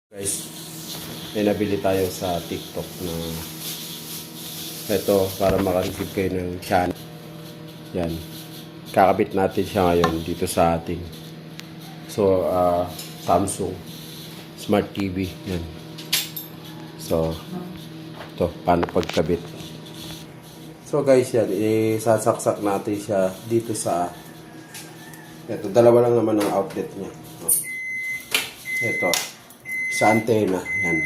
Guys, may nabili tayo sa TikTok na ito para makareceive kayo ng channel. Yan. Kakabit natin siya ngayon dito sa ating Samsung Smart TV. Yan. So, ito, paano pagkabit. So guys, yan. Isasaksak natin siya dito sa ito, dalawa lang naman ang outlet niya. Ito. Sa antena. Yan.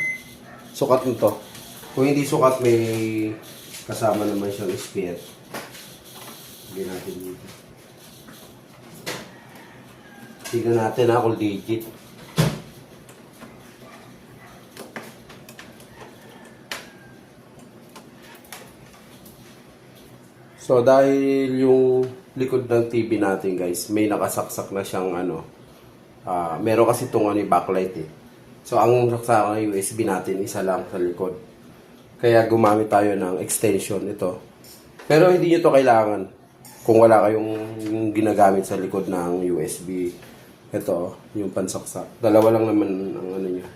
Sukat nito. Kung hindi sukat, may kasama naman siyang spare. Lagyan natin dito. Tignan natin kung legit. So, dahil yung likod ng TV natin, guys, may nakasaksak na siyang meron kasi itong backlight eh. So, ang saksakan ng USB natin, isa lang sa likod. Kaya gumamit tayo ng extension ito. Pero hindi nyo ito kailangan kung wala kayong ginagamit sa likod ng USB. Ito, yung pansaksak. Dalawa lang naman ang nyo.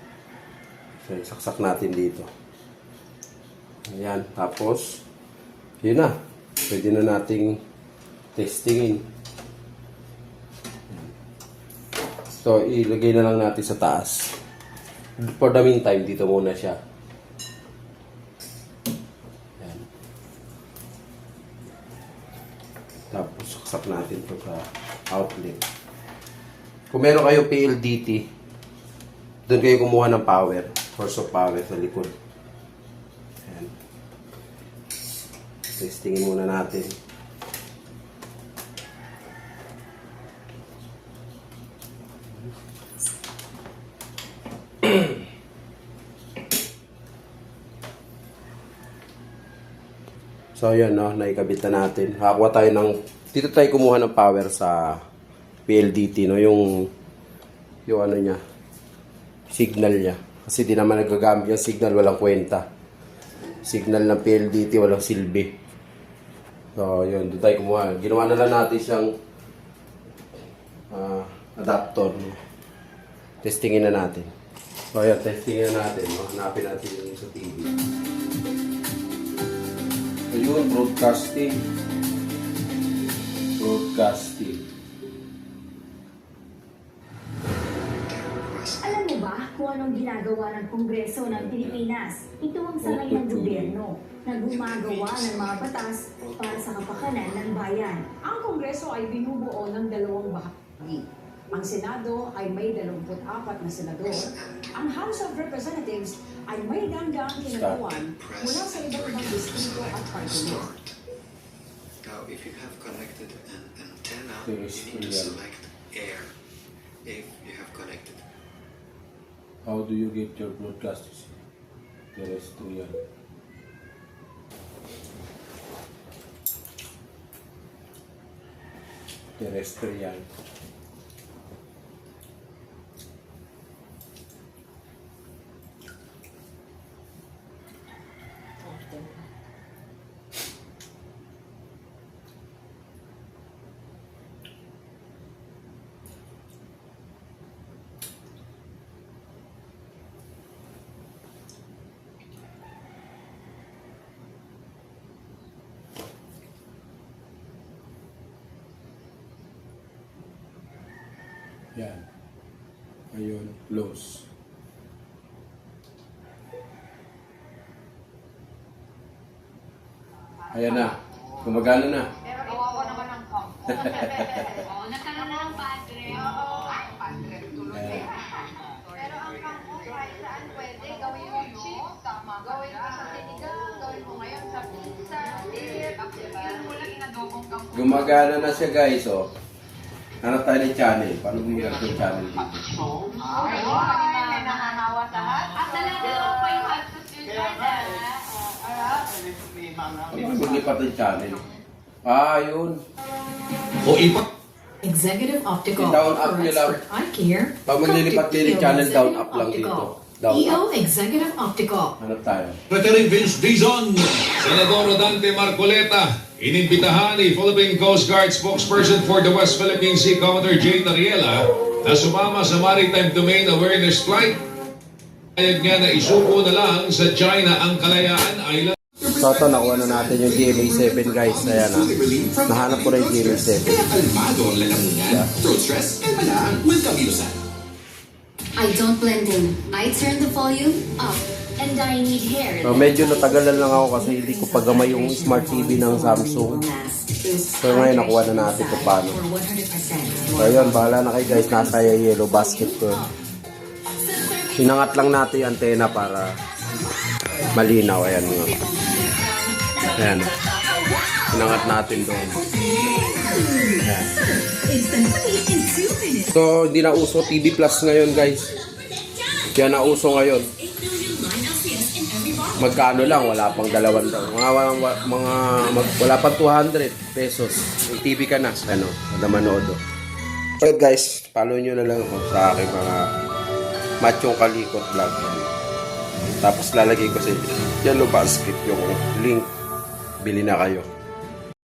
So, saksak natin dito. Ayan. Tapos, yun na. Pwede na nating testingin. So, ilagay na lang natin sa taas. For the meantime, dito muna siya. Yan. Tapos, saksak natin ito sa outlet. Kung meron kayo PLDT, doon kayo kumuha ng power. Source of power sa likod. Yan. Testingin muna natin. So, yun, no? Naikabit na natin. Nakakuha tayo ng... Dito tayo kumuha ng power sa PLDT, no? Yung ano niya. Signal niya. Kasi di naman nagagamit yung signal, walang kwenta. Signal ng PLDT, walang silbi. So, yun. Doon tayo kumuha. Ginawa na lang natin siyang adapter, no? Testingin na natin. So, ayan. Testingin na natin, no? Hanapin natin yung sa TV. Ayun, broadcasting. Alam mo ba kung anong ginagawa ng Kongreso ng Pilipinas? Ito ang sangay ng gobyerno na gumagawa ng mga batas para sa kapakanan ng bayan. Ang Kongreso ay binubuo ng dalawang bahagi. Ang Senado ay may 24 na senador. Ang House of Representatives ay may danggang kinatuan mula sa iba't ibang distrito at partido. Now, if you have connected an antenna, you need to select air. If you have connected. How do you get your broadcasts? Terrestrial. Terrestrial. Yan. Ayun, close. Ayan na. Gumagana na. Pero iwawa naman ang pump. Oo, nagkaroon na ng padre. Oo, padre. Tuloy na. Pero ang pump mo, kahit saan pwede, gawin mo yun. Gawin mo sa sinigang, gawin mo ngayon sa pizza, dip. Yun mo lang inadobong kang pump. Gumagana na siya, guys, oh. Hanap tayo ng channel. Paano gumagamit yung channel dito? Ay, may nangangawa sa hat. At talaga pa yung altos yun dyan, Paano maglipat ng channel? Yun. O ipa. Executive Optical. Down up For nyo lang. expert eye care. Pag maglilipat din yung channel, down up lang dito. Down EO up. Executive Optical. Hanap tayo. Secretary Vince Dizon, Senador Rodante Marcoleta, inimbitahan ni Philippine Coast Guard spokesperson for the West Philippine Sea, Commodore Jay Tariela, na sumama sa Maritime Domain Awareness Flight Ayag nga na isuko na lang sa China ang Kalayaan Island. So ito, nakuha na natin yung GMA7 guys. Ayan ha. Nahanap ko na yung GMA7. I don't blend in. I turn the volume up. And I need hair. So medyo natagalan lang ako kasi hindi ko pagamay yung Smart TV ng Samsung. So ngayon nakuha na natin kung paano. So ayun, bahala na kayo guys. Nasa yellow basket ko. Hinangat lang natin yung antena para malinaw. Ayan nga. Ayan. Hinangat natin doon. Ayan. So hindi na uso TV Plus ngayon guys. Kaya na uso ngayon. Magkano lang, wala pang 200. Wala pang 200 pesos. May TV ka na. Ano, na manood. Alright guys, follow nyo na lang ako sa aking mga Machong Kalikot vlog. Tapos lalagay ko sa yellow basket yung link. Bili na kayo.